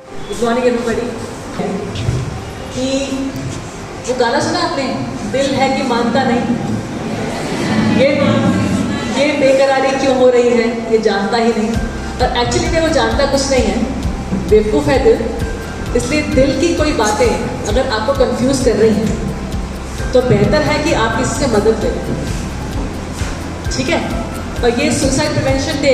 Good morning everybody. कि वो गाना सुना आपने, दिल है कि मानता नहीं, ये बेकरारी क्यों हो रही है, ये जानता ही नहीं। और एक्चुअली में वो जानता कुछ नहीं है, बेवकूफ़ है दिल। इसलिए दिल की कोई बातें अगर आपको कंफ्यूज कर रही हैं तो बेहतर है कि आप किसी से मदद लें, ठीक है। और ये सुसाइड प्रिवेंशन डे,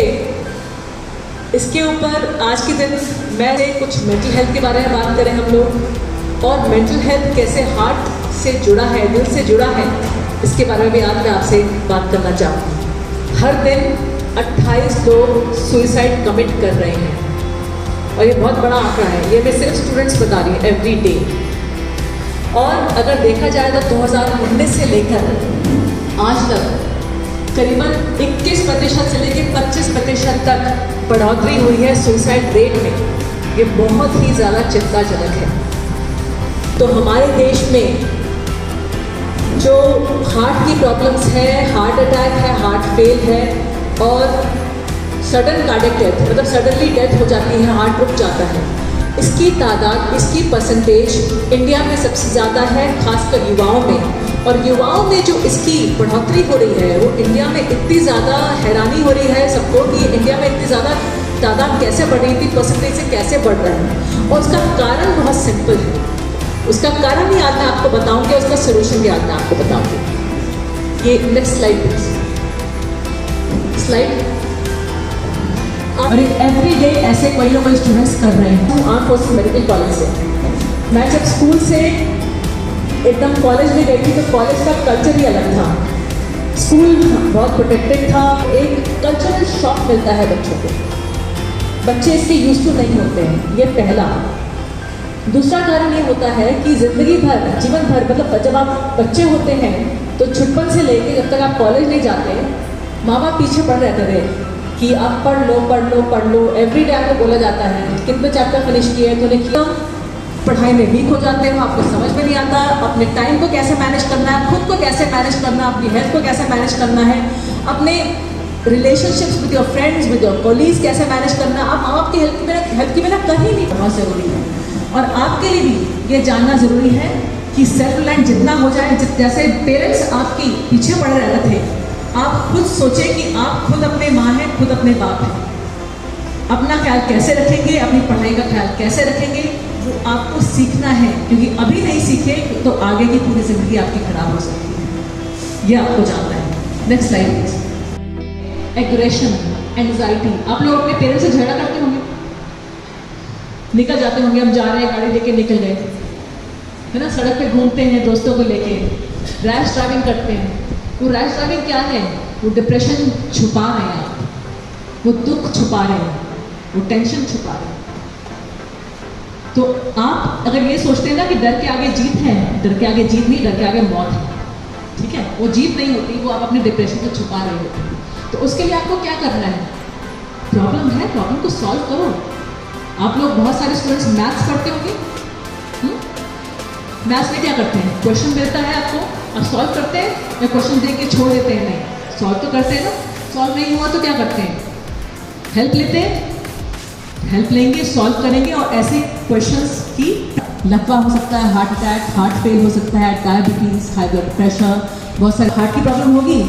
इसके ऊपर आज के दिन मैं कुछ मेंटल हेल्थ के बारे में बात करें हम लोग, और मेंटल हेल्थ कैसे हार्ट से जुड़ा है, दिल से जुड़ा है, इसके बारे में भी आज मैं आपसे बात करना चाहूँगी। हर दिन 28 लोग सुसाइड कमिट कर रहे हैं और ये बहुत बड़ा आंकड़ा है। ये मैं सिर्फ स्टूडेंट्स बता रही हूँ, एवरी डे। और अगर देखा जाए तो 2019 से लेकर आज तक करीबन 21% से लेकर 25% तक बढ़ोतरी हुई है सुसाइड रेट में। ये बहुत ही ज़्यादा चिंताजनक है। तो हमारे देश में जो हार्ट की प्रॉब्लम्स है, हार्ट अटैक है, हार्ट फेल है और सडन कार्डियक डेथ, मतलब सडनली डेथ हो जाती है, हार्ट रुक जाता है, इसकी तादाद, इसकी परसेंटेज इंडिया में सबसे ज़्यादा है, खासकर युवाओं में। और युवाओं में जो इसकी बढ़ोतरी हो रही है, वो इंडिया में इतनी ज़्यादा हैरानी हो रही है सबको कि इंडिया में इतनी ज़्यादा तादाद कैसे बढ़ रही थी, परसेंटेज से कैसे बढ़ रहा है। और उसका कारण बहुत सिंपल है। उसका कारण भी आज मैं आपको बताऊंगी, उसका सोल्यूशन भी आज मैं आपको बताऊंगी। ये नेक्स्ट स्लाइड प्लीज, स्लाइड। और एवरी डे ऐसे कोई ना कोई स्टूडेंट्स कर रहे हैं। आर्म फोर्सेस मेडिकल कॉलेज से मैं जब स्कूल से एकदम कॉलेज में गई थी तो कॉलेज का कल्चर ही अलग था। स्कूल बहुत प्रोटेक्टेड था। एक कल्चरल शॉक मिलता है बच्चों को, बच्चे इसके यूज टू नहीं होते हैं, ये पहला। दूसरा कारण ये होता है कि ज़िंदगी भर, जीवन भर, मतलब जब आप बच्चे होते हैं तो छुटपन से लेके जब तक आप कॉलेज नहीं जाते, माँ बाप पीछे पड़ रहते थे कि आप पढ़ लो पढ़ लो पढ़ लो। एवरी डे आपको बोला जाता है कितने चैप्टर फिनिश किए, तूने किया। पढ़ाई में वीक हो जाते हो, आपको समझ में नहीं आता अपने टाइम को कैसे मैनेज करना है, खुद को कैसे मैनेज करना है, अपनी हेल्थ को कैसे मैनेज करना है, अपने relationships with your friends, with your colleagues कैसे मैनेज करना है। आप माँ बाप की हेल्थ की बिना कहीं नहीं, बहुत ज़रूरी है। और आपके लिए भी ये जानना ज़रूरी है कि सेल्फ रिलायंस जितना हो जाए, जैसे पेरेंट्स आपकी पीछे पड़े रहते थे, आप खुद सोचें कि आप खुद अपने माँ हैं, खुद अपने बाप हैं। अपना ख्याल कैसे रखेंगे, अपनी पढ़ाई का ख्याल कैसे रखेंगे, वो आपको सीखना है। क्योंकि अभी नहीं सीखे तो आगे की पूरी जिंदगी आपकी खराब हो सकती है, ये आपको जानना है। Next slide please. Aggression, anxiety. आप लोग अपने पेरेंट्स से झगड़ा करते होंगे, निकल जाते होंगे, हम जा रहे हैं, गाड़ी लेके निकल गए, है ना, सड़क पे घूमते हैं दोस्तों को लेके, रैश ड्राइविंग करते हैं। वो रैश ड्राइविंग क्या है? वो डिप्रेशन छुपा रहे हैं आप, वो दुख छुपा रहे हैं, वो टेंशन छुपा रहे हैं। तो आप अगर ये सोचते हैं ना कि डर के आगे जीत है, डर के आगे जीत नहीं, डर के आगे मौत है, ठीक है, वो जीत नहीं होती, वो आप अपने डिप्रेशन को छुपा रहे होते हैं। तो उसके लिए आपको क्या करना है? प्रॉब्लम है, प्रॉब्लम को सॉल्व करो। आप लोग बहुत सारे स्टूडेंट्स मैथ्स पढ़ते होंगे, मैथ्स में क्या करते हैं? क्वेश्चन मिलता है आपको, आप सॉल्व करते हैं या क्वेश्चन देख के छोड़ देते हैं? नहीं, सॉल्व तो करते हैं ना। सॉल्व नहीं हुआ तो क्या करते हैं? हेल्प लेते हैं, हेल्प लेंगे, सॉल्व करेंगे। और ऐसे क्वेश्चंस की लकवा हो सकता है, हार्ट अटैक, हार्ट फेल हो सकता है, डायबिटीज़, हाई ब्लड प्रेशर, बहुत सारे हार्ट की प्रॉब्लम होगी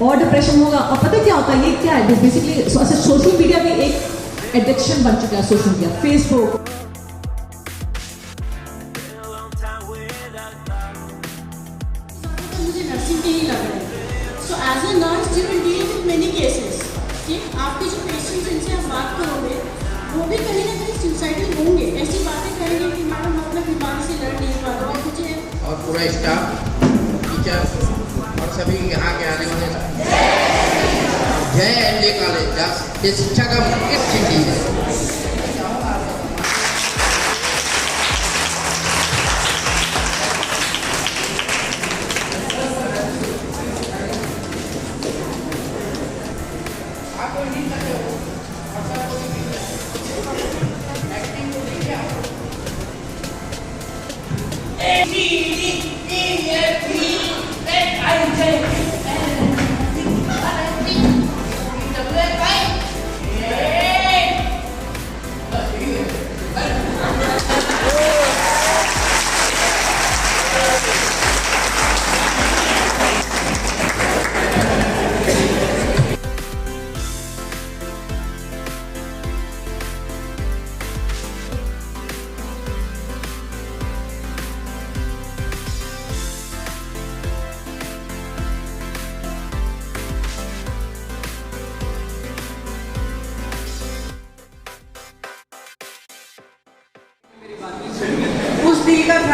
और डिप्रेशन होगा। और पता क्या होता है, ये क्या है बेसिकली, सोशल मीडिया भी एक एडिक्शन बन चुका है। सोशल मीडिया, फेसबुक, मुझे नर्सिंग के ही लग रहा है। So as a nurse you will deal with many cases. ठीक, आपके जो पेशेंट्स जिनसे आप बात करोगे वो भी कहीं ना कहीं सुसाइडल होंगे, ऐसी बातें करेंगे कि मैडम मैं अपने बीमारी से लड़ नहीं पा रहा हूँ, मुझे। और पूरा स्टाफ, टीचर और सभी यहाँ के आने वाले जय एनजे कॉलेज, ये शिक्षा का मुख्य चीज है।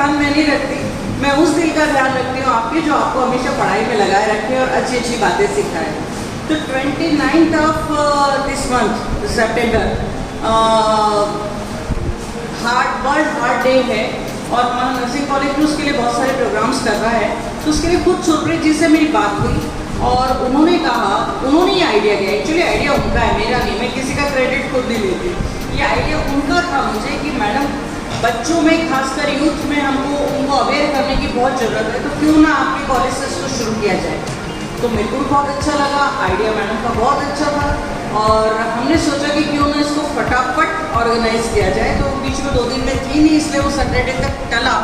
ध्यान मैं नहीं रखती, मैं उस दिल का ध्यान रखती हूँ आपके जो आपको हमेशा पढ़ाई में लगाए रखे और अच्छी अच्छी बातें सिखाए। तो 29th of this month September heart day है और हमारा नर्सिंग कॉलेज भी उसके लिए बहुत सारे प्रोग्राम्स कर रहा है। तो उसके लिए खुद सुरप्रीत जी से मेरी बात हुई और उन्होंने कहा, उन्होंने ये आइडिया दिया, एक्चुअली आइडिया उनका है, मेरा नहीं, मैं किसी का क्रेडिट खुद नहीं लेती। ये आइडिया उनका था मुझे कि मैडम बच्चों में खासकर यूथ में हमको उनको अवेयर करने की बहुत ज़रूरत है, तो क्यों ना आपके कॉलेज से इसको शुरू किया जाए। तो मेरे को भी बहुत अच्छा लगा, आइडिया मैडम का बहुत अच्छा था और हमने सोचा कि क्यों ना इसको फटाफट ऑर्गेनाइज किया जाए। तो बीच में 2 दिन में थी नहीं, इसलिए वो सैटरडे तक टला।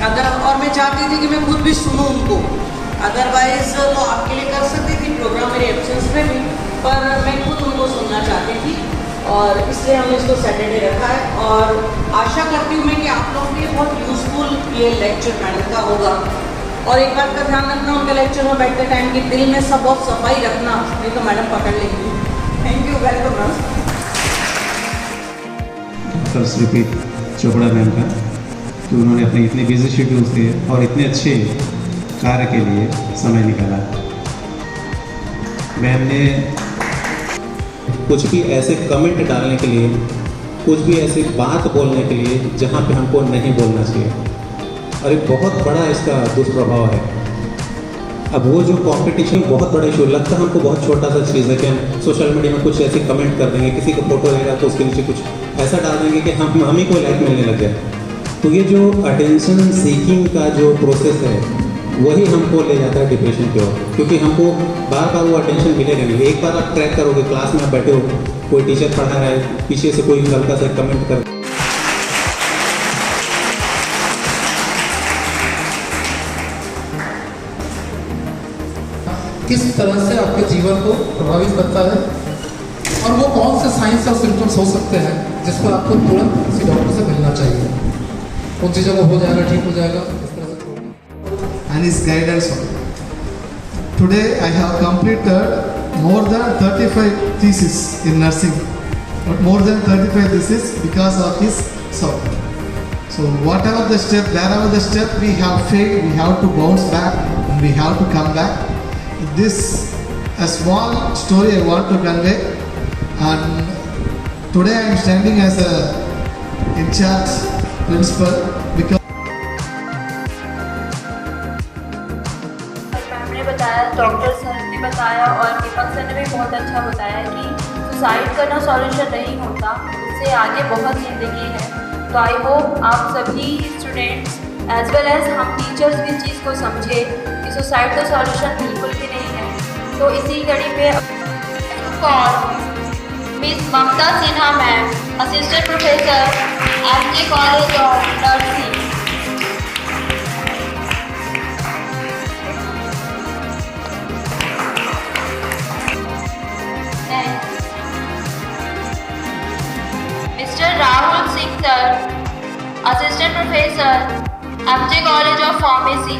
अगर और मैं चाहती थी कि मैं खुद भी सुनूं उनको, अदरवाइज वो आपके लिए कर सकती थी प्रोग्राम मेरे एब्सेंस में भी, पर मैं खुद उनको सुनना चाहती थी और इसलिए हमने इसको सैटरडे रखा है। और आशा करती हूँ मैं कि आप लोगों के लिए बहुत यूज़फुल ये लेक्चर मैडम का होगा। और एक बात का ध्यान रखना उनके लेक्चर में बैठते टाइम कि दिल में सब बहुत सफाई रखना, नहीं तो मैडम पकड़ लेंगी। Thank you, welcome ma'am. Doctor Surpreet Chopra ma'am का कि उन्होंने अपने इतने बिजी शेड्यूल से और इतने अच्छे कार्य के लिए समय निकाला। मैम ने कुछ भी ऐसे कमेंट डालने के लिए, कुछ भी ऐसी बात बोलने के लिए जहाँ पे हमको नहीं बोलना चाहिए, और एक बहुत बड़ा इसका दुष्प्रभाव है। अब वो जो कंपटीशन बहुत बड़ा इशू लगता है हमको, बहुत छोटा सा चीज़ है कि हम सोशल मीडिया में कुछ ऐसे कमेंट कर देंगे, किसी का फोटो रहेगा तो उसके नीचे कुछ ऐसा डाल देंगे कि हम ही को लाइक मिलने लग जाए। तो ये जो अटेंशन सीकिंग का जो प्रोसेस है वही हमको ले जाता है डिप्रेशन की ओर, क्योंकि हमको बार बार वो अटेंशन मिलेगा नहीं। एक बार आप ट्रैक करोगे, क्लास में आप बैठे हो, कोई टीचर पढ़ा रहा है, पीछे से कोई हल्का सा कमेंट कर, किस तरह से आपके जीवन को प्रभावित करता है और वो कौन से साइंस और सिम्टम्स हो सकते हैं जिस पर आपको तुरंत किसी डॉक्टर से मिलना चाहिए। उन चीज़ों को हो जाएगा, ठीक हो जाएगा, इस तरह से। And his guidance. Today I have completed more than 35 theses in nursing. But more than 35 theses because of his support. So whatever the step, wherever the step we have failed, we have to bounce back and we have to come back. This a small story I want to convey, and today I am standing as a in charge principal because ma'am ने बताया, doctor sir ने बताया और दीपक sir ने भी बहुत अच्छा बताया कि सुसाइड करना सॉल्यूशन नहीं होता, उससे आगे बहुत ज़िंदगी है। तो आई होप आप सभी स्टूडेंट्स एज वेल एज हम टीचर्स भी इस चीज़ को समझे कि सुसाइड का सॉल्यूशन बिल्कुल भी नहीं है। तो इसी कड़ी पे call miss Mamta Sinha ma'am, assistant professor MJ college of nursing. Mister Rahul Singh sir, assistant professor MJ college of pharmacy.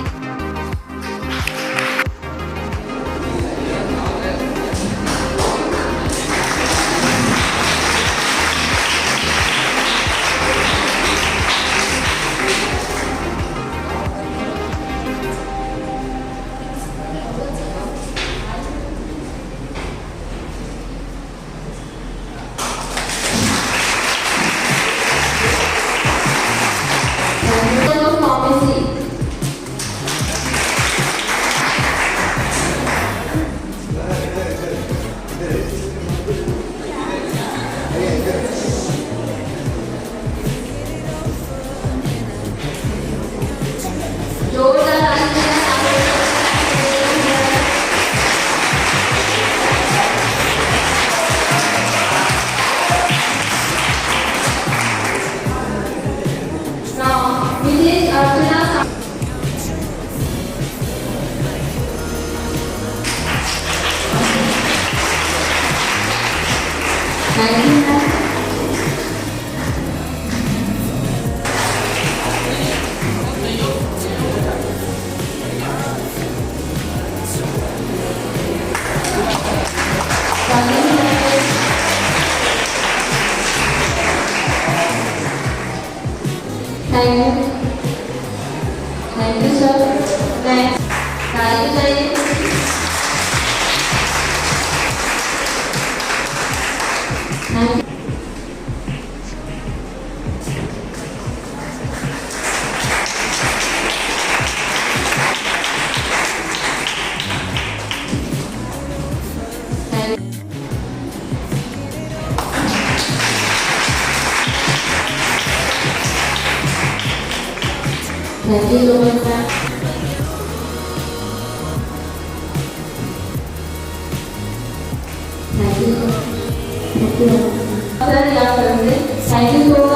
Thank you so much ma'am. Thank you sir, याद करेंगे। Thank you so